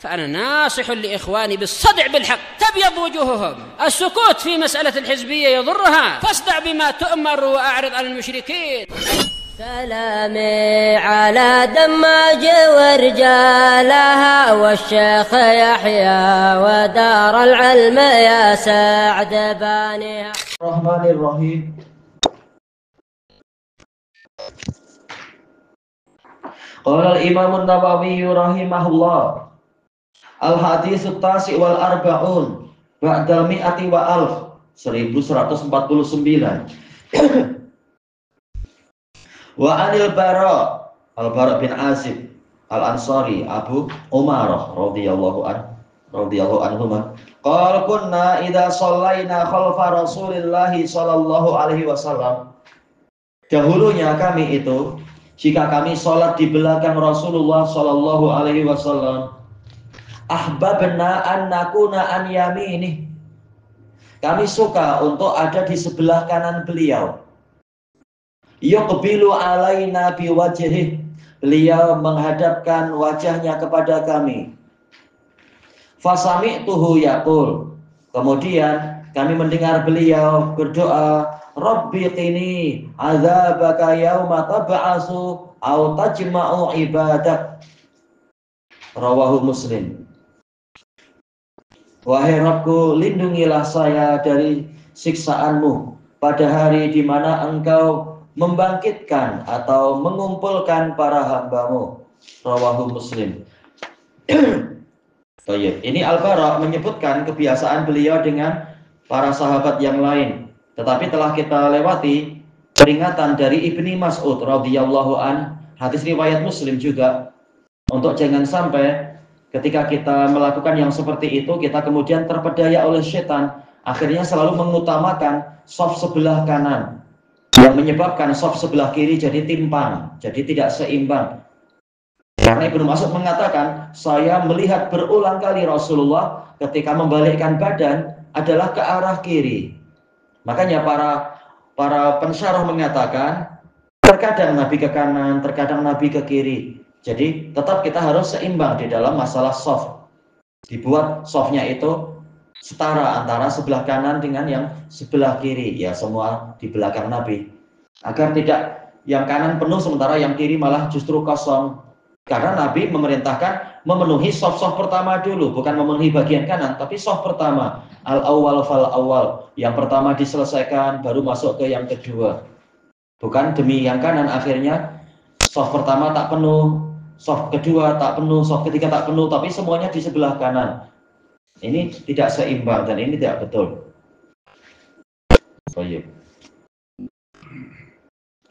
فأنا ناصح لإخواني بالصدع بالحق تبيض وجوههم. السكوت في مسألة الحزبية يضرها، فاصدع بما تؤمر وأعرض عن المشركين. سلامي على دماج ورجالها والشيخ يحيى ودار العلم يا سعد بانيها. الرحمن الرحيم. قال الإمام النووي رحمه الله al-hadits at-tasi' wal arba'un ba'dal mi'ati wa alf 1149. Wa anil Bara al-Bara bin Azib al-Ansari Abu Umarah radhiyallahu anhuma qala kunna idza shallaina khalfa Rasulillahi sallallahu alaihi wasallam. Dahulunya kami itu jika kami sholat di belakang Rasulullah sallallahu alaihi wasallam, ahbabna an nakuna an yaminih, kami suka untuk ada di sebelah kanan beliau. Yuqbilu alaina biwajhih, beliau menghadapkan wajahnya kepada kami. Fasami'tuhu yaqul, kemudian kami mendengar beliau berdoa, Rabbi qini azabaka yauma tab'asu au tajma'u ibadak. Rawahu Muslim. Wahai Rabbku, lindungilah saya dari siksaanmu pada hari di mana engkau membangkitkan atau mengumpulkan para hambamu. Rawahu Muslim. Ini Al-Bara menyebutkan kebiasaan beliau dengan para sahabat yang lain. Tetapi telah kita lewati peringatan dari Ibni Mas'ud radhiyallahu an, hadis riwayat Muslim juga, untuk jangan sampai ketika kita melakukan yang seperti itu kita kemudian terpedaya oleh setan, akhirnya selalu mengutamakan shaf sebelah kanan yang menyebabkan shaf sebelah kiri jadi timpang, jadi tidak seimbang. Karena Ibnu Mas'ud mengatakan, saya melihat berulang kali Rasulullah ketika membalikkan badan adalah ke arah kiri. Makanya para pensyarah mengatakan terkadang Nabi ke kanan, terkadang Nabi ke kiri. Jadi tetap kita harus seimbang di dalam masalah shaf. Dibuat shafnya itu setara antara sebelah kanan dengan yang sebelah kiri, ya semua di belakang Nabi. Agar tidak yang kanan penuh sementara yang kiri malah justru kosong. Karena Nabi memerintahkan memenuhi shaf pertama dulu, bukan memenuhi bagian kanan, tapi shaf pertama. Al-awwal fal-awwal, yang pertama diselesaikan baru masuk ke yang kedua. Bukan demi yang kanan akhirnya shaf pertama tak penuh, shaf kedua tak penuh, shaf ketiga tak penuh, tapi semuanya di sebelah kanan. Ini tidak seimbang dan ini tidak betul. Baik.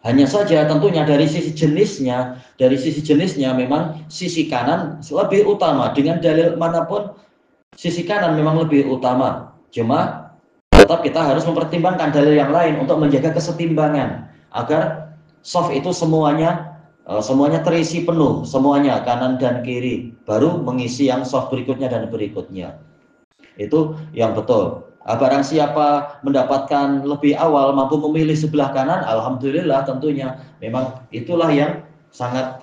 Hanya saja tentunya dari sisi jenisnya memang sisi kanan lebih utama. Dengan dalil manapun sisi kanan memang lebih utama. Cuma tetap kita harus mempertimbangkan dalil yang lain untuk menjaga kesetimbangan agar shaf itu semuanya terisi penuh, semuanya kanan dan kiri, baru mengisi yang shaf berikutnya dan berikutnya. Itu yang betul. Barang siapa mendapatkan lebih awal mampu memilih sebelah kanan, alhamdulillah tentunya. Memang itulah yang sangat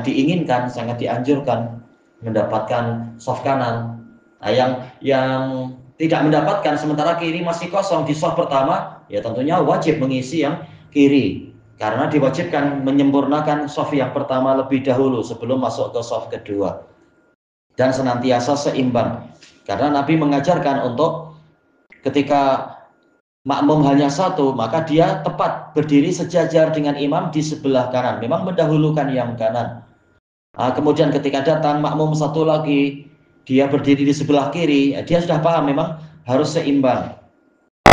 diinginkan, sangat dianjurkan mendapatkan shaf kanan. Nah, yang tidak mendapatkan sementara kiri masih kosong di shaf pertama, ya tentunya wajib mengisi yang kiri. Karena diwajibkan menyempurnakan shaf yang pertama lebih dahulu sebelum masuk ke shaf kedua. Dan senantiasa seimbang. Karena Nabi mengajarkan untuk ketika makmum hanya satu, maka dia tepat berdiri sejajar dengan imam di sebelah kanan. Memang mendahulukan yang kanan. Kemudian ketika datang makmum satu lagi, dia berdiri di sebelah kiri, dia sudah paham memang harus seimbang.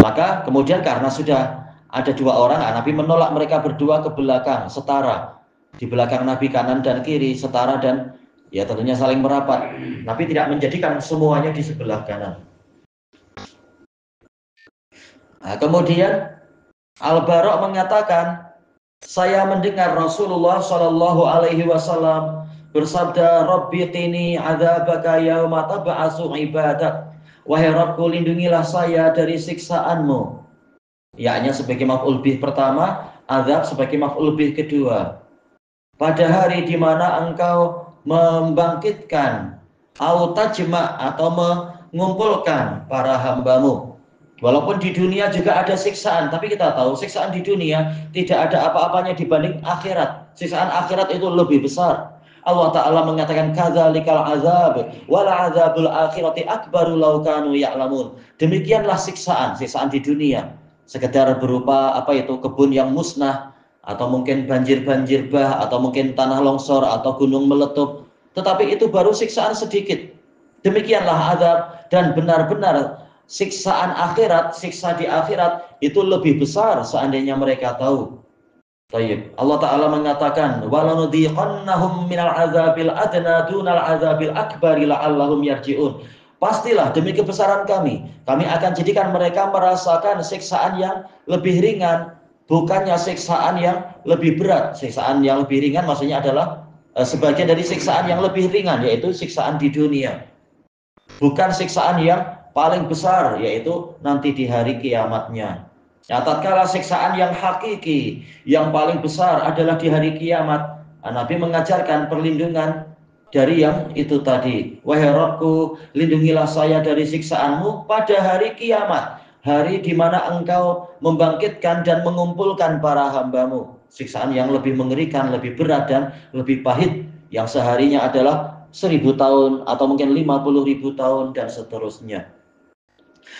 Maka kemudian karena sudah ada dua orang, Nabi menolak mereka berdua ke belakang, setara. Di belakang Nabi kanan dan kiri, setara dan ya tentunya saling merapat. Nabi tidak menjadikan semuanya di sebelah kanan. Kemudian Al-Bara mengatakan, saya mendengar Rasulullah Shallallahu Alaihi Wasallam bersabda, Rabbi qini adzabaka yauma tab'asu ibadak. Wahai Rabbku, lindungilah saya dari siksaanmu. Yakni sebagai maf'ul bih pertama, azab sebagai maf'ul bih kedua. Pada hari di mana engkau membangkitkan au tajma' atau mengumpulkan para hambamu. Walaupun di dunia juga ada siksaan, tapi kita tahu siksaan di dunia tidak ada apa-apanya dibanding akhirat. Siksaan akhirat itu lebih besar. Allah Ta'ala mengatakan kadzalikal azab wal azabul akhirati akbaru law kanu ya'lamun. Demikianlah siksaan di dunia. Sekedar berupa kebun yang musnah, atau mungkin banjir bah, atau mungkin tanah longsor atau gunung meletup. Tetapi itu baru siksaan sedikit. Demikianlah azab, dan benar-benar siksaan akhirat, siksa di akhirat itu lebih besar seandainya mereka tahu. Baik, Allah Ta'ala mengatakan walanudhiqannahum minal azabil adna dunal azabil akbari la'allahum yarji'un. Pastilah demi kebesaran kami akan jadikan mereka merasakan siksaan yang lebih ringan, bukannya siksaan yang lebih berat. Siksaan yang lebih ringan maksudnya adalah sebagian dari siksaan yang lebih ringan, yaitu siksaan di dunia, bukan siksaan yang paling besar, yaitu nanti di hari kiamatnya. Ya, tatkala siksaan yang hakiki, yang paling besar adalah di hari kiamat, Nabi mengajarkan perlindungan dari yang itu tadi. Wahai Rabbku, lindungilah saya dari siksaanmu pada hari kiamat, hari di mana engkau membangkitkan dan mengumpulkan para hambamu. Siksaan yang lebih mengerikan, lebih berat, dan lebih pahit, yang seharinya adalah 1000 tahun atau mungkin 50.000 tahun dan seterusnya.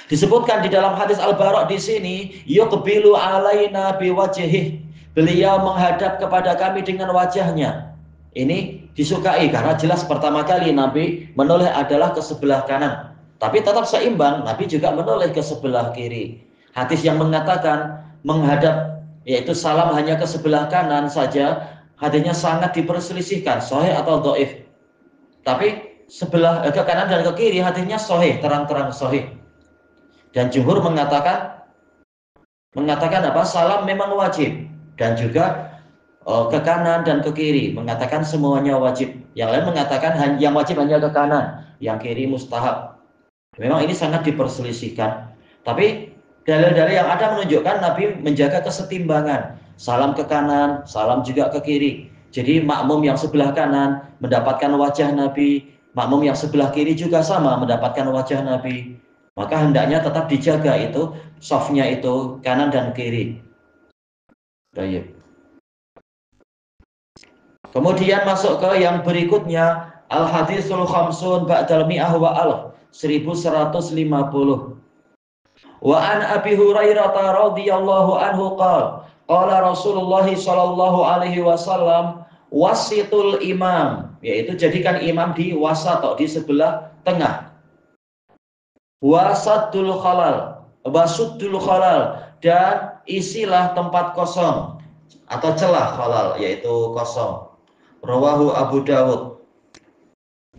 Disebutkan di dalam hadis Al-Bara' di sini, yuqbilu alaina biwajhih. Beliau menghadap kepada kami dengan wajahnya. Ini disukai karena jelas pertama kali Nabi menoleh adalah ke sebelah kanan. Tapi tetap seimbang, Nabi juga menoleh ke sebelah kiri. Hadis yang mengatakan menghadap, yaitu salam hanya ke sebelah kanan saja, hadisnya sangat diperselisihkan, sahih atau dhaif. Tapi sebelah ke kanan dan ke kiri hadisnya sahih, terang-terang sahih. Dan jumhur mengatakan salam memang wajib, dan juga ke kanan dan ke kiri mengatakan semuanya wajib. Yang lain mengatakan yang wajib hanya ke kanan, yang kiri mustahab. Memang ini sangat diperselisihkan. Tapi dalil-dalil yang ada menunjukkan Nabi menjaga kesetimbangan. Salam ke kanan, salam juga ke kiri. Jadi makmum yang sebelah kanan mendapatkan wajah Nabi, makmum yang sebelah kiri juga sama mendapatkan wajah Nabi. Maka hendaknya tetap dijaga itu safnya itu kanan dan kiri. Baik. Kemudian masuk ke yang berikutnya, al-hadisul khamsun ba'dal mi'ah wa alf, 1150. Wa an Abi Hurairah radhiyallahu anhu qala Rasulullah sallallahu alaihi wasallam wasitul imam, yaitu jadikan imam di wasat, di sebelah tengah. Wasaddul khalal, dan isilah tempat kosong atau celah khalal, yaitu kosong. Rawahu Abu Dawud.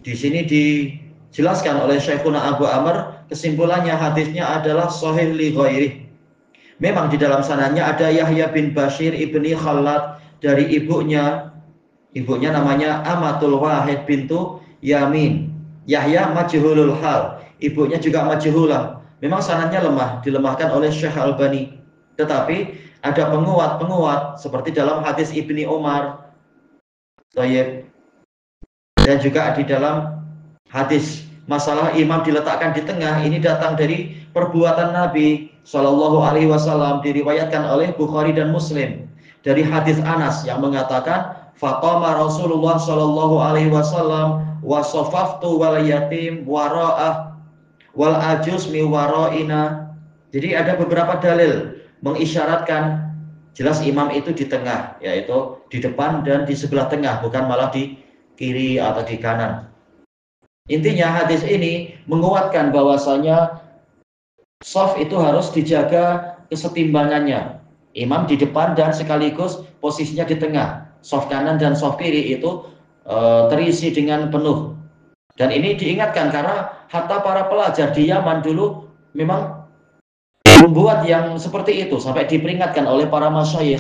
Di sini dijelaskan oleh Syekhuna Abu Amr, kesimpulannya hadisnya adalah sahih li ghairih. Memang di dalam sanadnya ada Yahya bin Bashir ibni Khalad dari ibunya namanya Amatul Wahid bintu Yamin. Yahya majhulul hal, ibunya juga majhulah. Memang sanadnya lemah, dilemahkan oleh Syekh Albani. Tetapi ada penguat seperti dalam hadis Ibni Umar, dan juga di dalam hadis masalah imam diletakkan di tengah. Ini datang dari perbuatan Nabi Shallallahu Alaihi Wasallam, diriwayatkan oleh Bukhari dan Muslim dari hadis Anas yang mengatakan, faqama Rasulullah Shallallahu Alaihi Wasallam wa safaftu wal yatim wara'ah wal ajuz mi wara'ina. Jadi ada beberapa dalil mengisyaratkan jelas imam itu di tengah, yaitu di depan dan di sebelah tengah, bukan malah di kiri atau di kanan. Intinya hadis ini menguatkan bahwasanya shaf itu harus dijaga kesetimbangannya. Imam di depan dan sekaligus posisinya di tengah. Shaf kanan dan shaf kiri itu terisi dengan penuh. Dan ini diingatkan karena hatta para pelajar di Yaman dulu memang membuat yang seperti itu, sampai diperingatkan oleh para masyayikh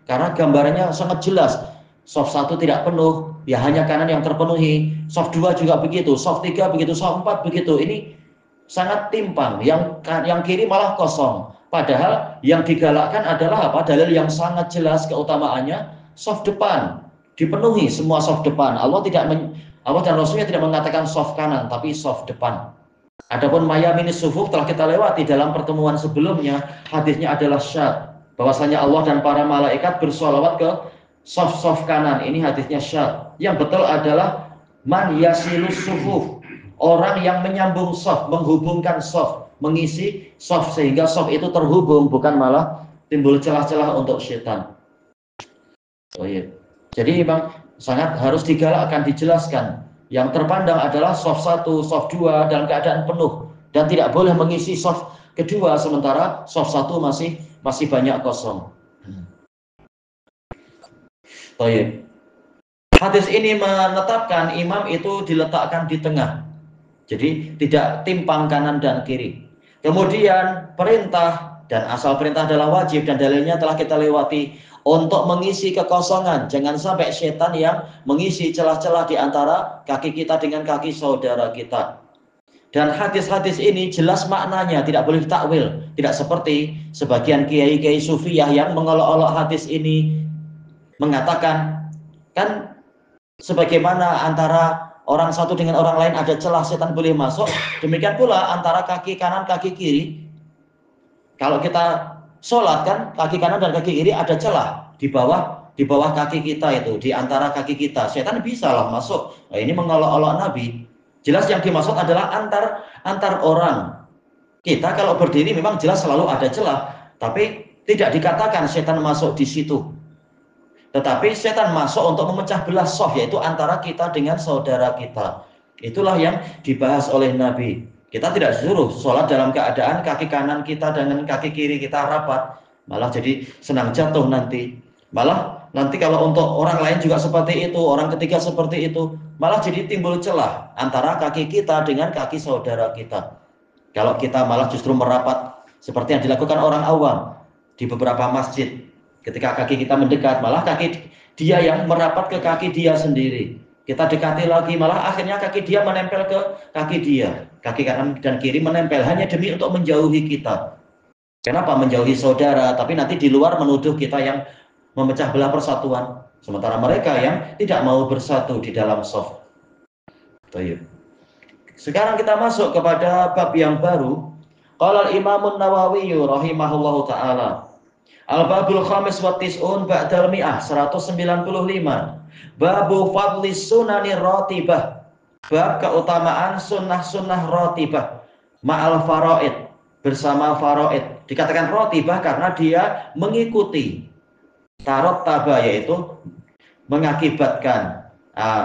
karena gambarannya sangat jelas. Shaf 1 tidak penuh, ya hanya kanan yang terpenuhi. Shaf 2 juga begitu, shaf 3 begitu, shaf 4 begitu. Ini sangat timpang, yang kiri malah kosong. Padahal yang digalakkan adalah apa? Dalil yang sangat jelas keutamaannya, shaf depan dipenuhi, semua shaf depan. Allah tidak Allah dan Rasulnya tidak mengatakan soft kanan, tapi soft depan. Adapun mayaminis sufuf telah kita lewati dalam pertemuan sebelumnya, hadisnya adalah syad. Bahwasanya Allah dan para malaikat bersolawat ke soft kanan. Ini hadisnya syad. Yang betul adalah man yasilus sufuf. Orang yang menyambung soft, menghubungkan soft, mengisi soft sehingga soft itu terhubung, bukan malah timbul celah-celah untuk syaitan. Oh iya. Jadi memang sangat harus digalakkan, dijelaskan. Yang terpandang adalah soft 1, soft 2 dalam keadaan penuh dan tidak boleh mengisi soft kedua sementara soft 1 masih banyak kosong. Oh iya. Hadis ini menetapkan imam itu diletakkan di tengah. Jadi tidak timpang kanan dan kiri. Kemudian perintah, dan asal perintah adalah wajib dan dalilnya telah kita lewati, untuk mengisi kekosongan. Jangan sampai setan yang mengisi celah-celah di antara kaki kita dengan kaki saudara kita. Dan hadis-hadis ini jelas maknanya, tidak boleh takwil. Tidak seperti sebagian kiai-kiai sufiyah yang mengolok-olok hadis ini, mengatakan kan sebagaimana antara orang satu dengan orang lain ada celah setan boleh masuk, demikian pula antara kaki kanan kaki kiri. Kalau kita sholat kan kaki kanan dan kaki kiri ada celah di bawah kaki kita itu, di antara kaki kita. Setan bisa lah masuk. Nah, ini mengolok-olok Nabi. Jelas yang dimaksud adalah antar orang. Kita kalau berdiri memang jelas selalu ada celah, tapi tidak dikatakan setan masuk di situ. Tetapi setan masuk untuk memecah belah soft, yaitu antara kita dengan saudara kita. Itulah yang dibahas oleh Nabi. Kita tidak disuruh sholat dalam keadaan kaki kanan kita dengan kaki kiri kita rapat. Malah jadi senang jatuh nanti. Malah nanti kalau untuk orang lain juga seperti itu, orang ketiga seperti itu, malah jadi timbul celah antara kaki kita dengan kaki saudara kita. Kalau kita malah justru merapat seperti yang dilakukan orang awam di beberapa masjid. Ketika kaki kita mendekat, malah kaki dia yang merapat ke kaki dia sendiri. Kita dekati lagi, malah akhirnya kaki dia menempel ke kaki dia. Kaki kanan dan kiri menempel hanya demi untuk menjauhi kita. Kenapa menjauhi saudara? Tapi nanti di luar menuduh kita yang memecah belah persatuan. Sementara mereka yang tidak mau bersatu di dalam shaf. Sekarang kita masuk kepada bab yang baru. Qala al-Imam an-Nawawi rahimahullahu taala. Al-babul khamis wa tis'un ba'dal mi'ah 195. Babu fadli sunani ratibah. Bab keutamaan sunnah-sunnah ratibah ma'al faraid, bersama faraid. Dikatakan ratibah karena dia mengikuti. Tarot taba yaitu mengakibatkan.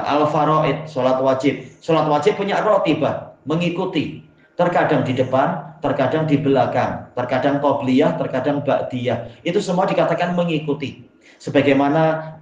Al-faraid, sholat wajib. Sholat wajib punya ratibah, mengikuti. Terkadang di depan, terkadang di belakang, terkadang qobliyah, terkadang ba'diyah. Itu semua dikatakan mengikuti. Sebagaimana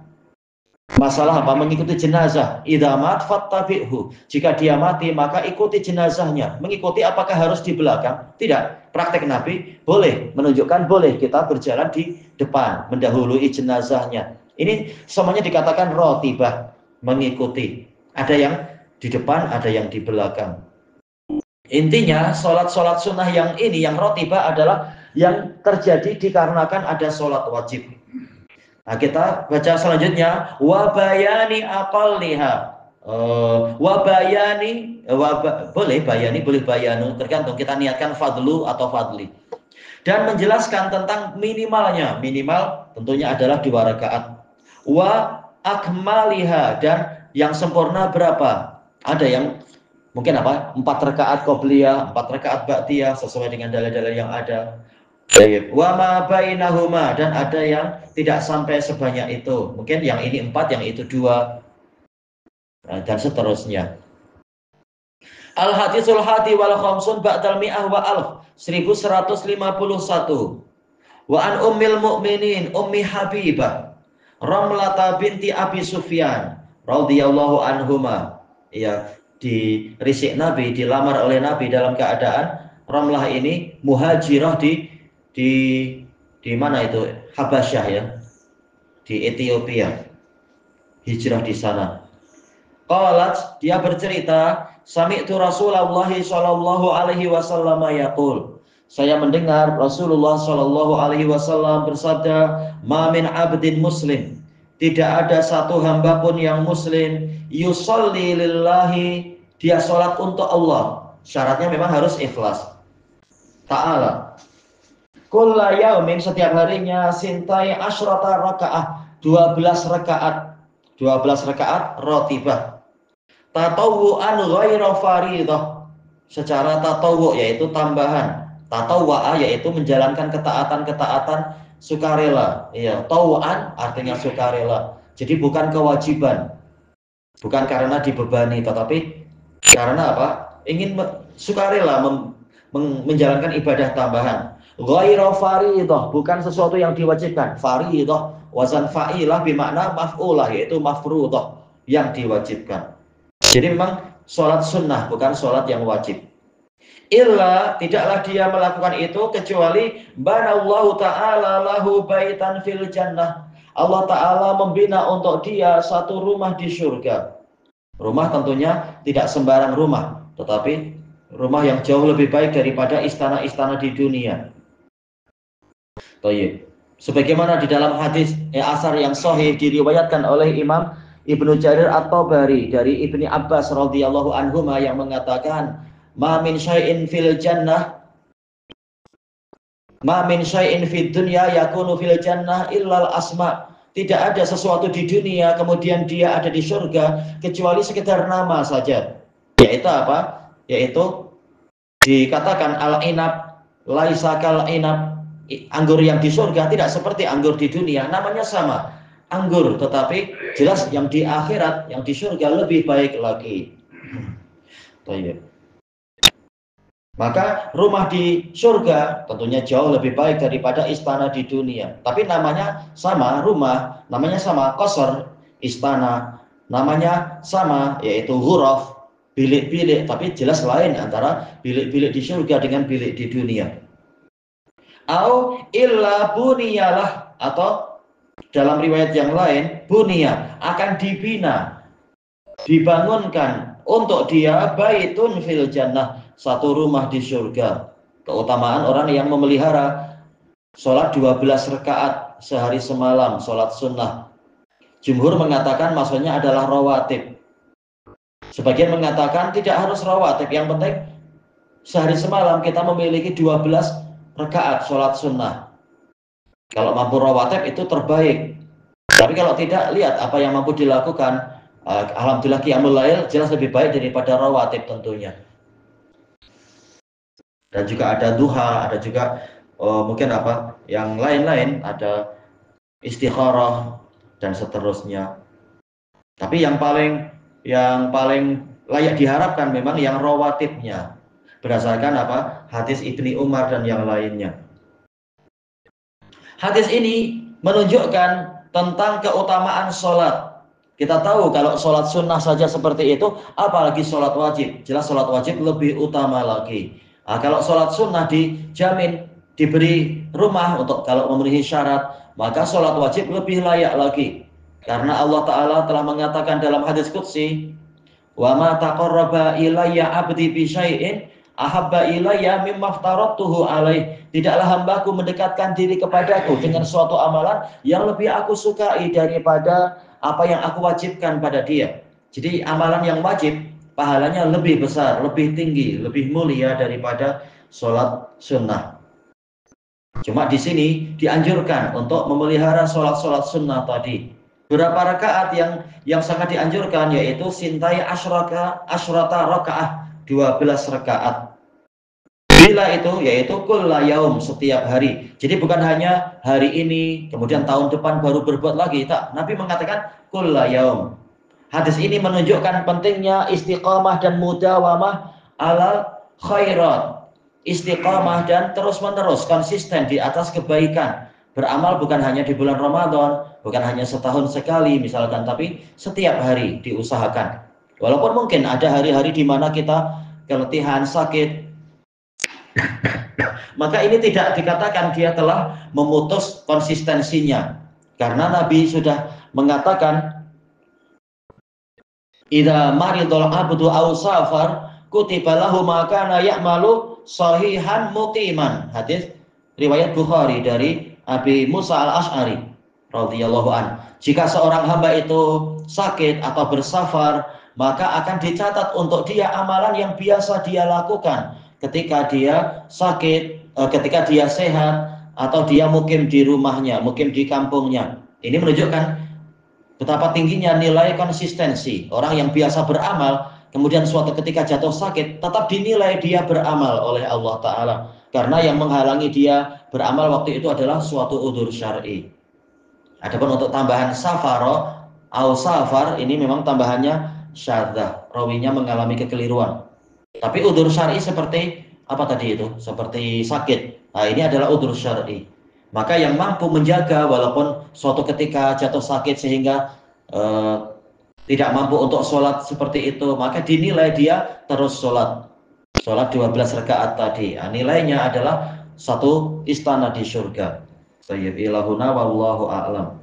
masalah apa? Mengikuti jenazah. Idza mat fattabi'hu. Jika dia mati maka ikuti jenazahnya. Mengikuti apakah harus di belakang? Tidak. Praktek Nabi boleh, menunjukkan boleh kita berjalan di depan, mendahului jenazahnya. Ini semuanya dikatakan ratibah, mengikuti. Ada yang di depan, ada yang di belakang. Intinya sholat-sholat sunnah yang ini, yang ratibah adalah yang terjadi dikarenakan ada sholat wajib. Nah, kita baca selanjutnya wabayani aqalliha. Wabayani boleh bayani, boleh bayanu, tergantung kita niatkan fadlu atau fadli. Dan menjelaskan tentang minimalnya. Minimal tentunya adalah 2 rakaat. Wa akmaliha, dan yang sempurna berapa? Ada yang mungkin 4 rakaat qobliyah, 4 rakaat ba'diyah sesuai dengan dalil-dalil yang ada. Wa ma bainahuma, dan ada yang tidak sampai sebanyak itu. Mungkin yang ini 4, yang itu 2. Dan seterusnya. Al-hadisul hadi wal khamsun ba'dal mi'ah wa alf 1151. Wa an ummil mu'minin ummi Habibah Ramlata binti Abi Sufyan radhiyallahu anhuma. Ya, dirisik Nabi, dilamar oleh Nabi dalam keadaan Ramlah ini muhajirah di mana itu? Habasyah ya. Di Ethiopia. Hijrah di sana. Qalat, dia bercerita, sami'tu Rasulullah sallallahu alaihi wasallam yaqul. Saya mendengar Rasulullah sallallahu alaihi wasallam bersabda, "Ma min 'abdin muslim." tidak ada satu hamba pun yang muslim yusolli lillahi, dia sholat untuk Allah. Syaratnya memang harus ikhlas ta'ala. Kulla yaumin, setiap harinya, sintai asyrata rakaah, 12 rakaat. 12 rakaat rotibah. Tatawu'an ghaira faridah, secara tatawwu yaitu tambahan. Tatawwa'a yaitu menjalankan ketaatan-ketaatan sukarela. Ya, tawu'an artinya sukarela. Jadi bukan kewajiban. Bukan karena dibebani, tetapi karena apa? Ingin sukarela menjalankan ibadah tambahan. Ghairu faridah, bukan sesuatu yang diwajibkan. Faridah wazan fa'ilah bermakna maf'ulah, yaitu mafruḍah, yang diwajibkan. Jadi memang sholat sunnah, bukan sholat yang wajib. Illa, tidaklah dia melakukan itu kecuali banallahu ta'ala lahu baitan fil jannah, Allah ta'ala membina untuk dia satu rumah di surga. Rumah tentunya tidak sembarang rumah, tetapi rumah yang jauh lebih baik daripada istana-istana di dunia. Baik. Sebagaimana di dalam hadis asar yang sahih diriwayatkan oleh Imam Ibnu Jarir At-Tabari dari Ibni Abbas radhiyallahu anhuma yang mengatakan, ma min syai'in fil jannah, ma min syai'in fid dunya yakunu fil jannah illal asma. Tidak ada sesuatu di dunia kemudian dia ada di surga kecuali sekedar nama saja. Yaitu apa? Yaitu dikatakan al-inab laisa kal inab. Anggur yang di surga tidak seperti anggur di dunia, namanya sama, anggur, tetapi jelas yang di akhirat, yang di surga lebih baik lagi. Maka rumah di surga tentunya jauh lebih baik daripada istana di dunia. Tapi namanya sama, rumah, namanya sama, qasr, istana, namanya sama, yaitu ghuraf, bilik-bilik, tapi jelas lain antara bilik-bilik di surga dengan bilik di dunia. Au illa buniyalah, atau dalam riwayat yang lain, bunia, akan dibina, dibangunkan untuk dia baitun fil jannah, satu rumah di surga. Keutamaan orang yang memelihara sholat 12 rakaat sehari semalam, sholat sunnah. Jumhur mengatakan maksudnya adalah rawatib. Sebagian mengatakan tidak harus rawatib, yang penting sehari semalam kita memiliki 12 rakaat sholat sunnah. Kalau mampu rawatib itu terbaik. Tapi kalau tidak, lihat apa yang mampu dilakukan. Alhamdulillah qiyamul lail jelas lebih baik daripada rawatib tentunya. Dan juga ada duha, ada juga mungkin apa yang lain-lain, ada istikharah dan seterusnya. Tapi yang paling layak diharapkan memang yang rawatibnya, berdasarkan apa? Hadis Ibni Umar dan yang lainnya. Hadis ini menunjukkan tentang keutamaan sholat. Kita tahu kalau sholat sunnah saja seperti itu, apalagi sholat wajib. Jelas sholat wajib lebih utama lagi. Nah, kalau sholat sunnah dijamin diberi rumah untuk kalau memenuhi syarat, maka sholat wajib lebih layak lagi. Karena Allah Ta'ala telah mengatakan dalam hadis qudsi, wa ma taqarraba ilayya abdi bi syai'in ahabba ilayya mimma aftaradtuhu alaih. Tidaklah hambaku mendekatkan diri kepadaku dengan suatu amalan yang lebih aku sukai daripada apa yang aku wajibkan pada dia. Jadi amalan yang wajib pahalanya lebih besar, lebih tinggi, lebih mulia daripada sholat sunnah. Cuma di sini dianjurkan untuk memelihara sholat-sholat sunnah tadi. Berapa rakaat yang sangat dianjurkan, yaitu sintai asyrata rakaah, 12 rakaat. Bila itu yaitu kulla yaum, setiap hari. Jadi bukan hanya hari ini, kemudian tahun depan baru berbuat lagi. Tak, Nabi mengatakan kulla yaum. Hadis ini menunjukkan pentingnya istiqamah dan mudawamah ala khairat. Istiqamah dan terus-menerus konsisten di atas kebaikan. Beramal bukan hanya di bulan Ramadan, bukan hanya setahun sekali misalkan, tapi setiap hari diusahakan. Walaupun mungkin ada hari-hari di mana kita keletihan, sakit, maka ini tidak dikatakan dia telah memutus konsistensinya. Karena Nabi sudah mengatakan, idza maridul abdu aw safar kutiba lahu ma kana ya'malu sahihan muqiman. Hadis riwayat Bukhari dari Abi Musa al-Ash'ari. radhiyallahu an. Jika seorang hamba itu sakit atau bersafar, maka akan dicatat untuk dia amalan yang biasa dia lakukan ketika dia sakit, ketika dia sehat, atau dia mukim di rumahnya, mukim di kampungnya. Ini menunjukkan betapa tingginya nilai konsistensi. Orang yang biasa beramal, kemudian suatu ketika jatuh sakit, tetap dinilai dia beramal oleh Allah Ta'ala. Karena yang menghalangi dia beramal waktu itu adalah suatu udzur syar'i. Adapun untuk tambahan safaro au safar, ini memang tambahannya syadzah, rawinya mengalami kekeliruan. Tapi udzur syar'i seperti apa tadi itu? Seperti sakit. Nah, ini adalah udzur syar'i. Maka yang mampu menjaga walaupun suatu ketika jatuh sakit sehingga tidak mampu untuk sholat seperti itu, maka dinilai dia terus sholat 12 rakaat tadi. Nah, nilainya adalah satu istana di surga. Sayyid ilahuna wallahu a'lam.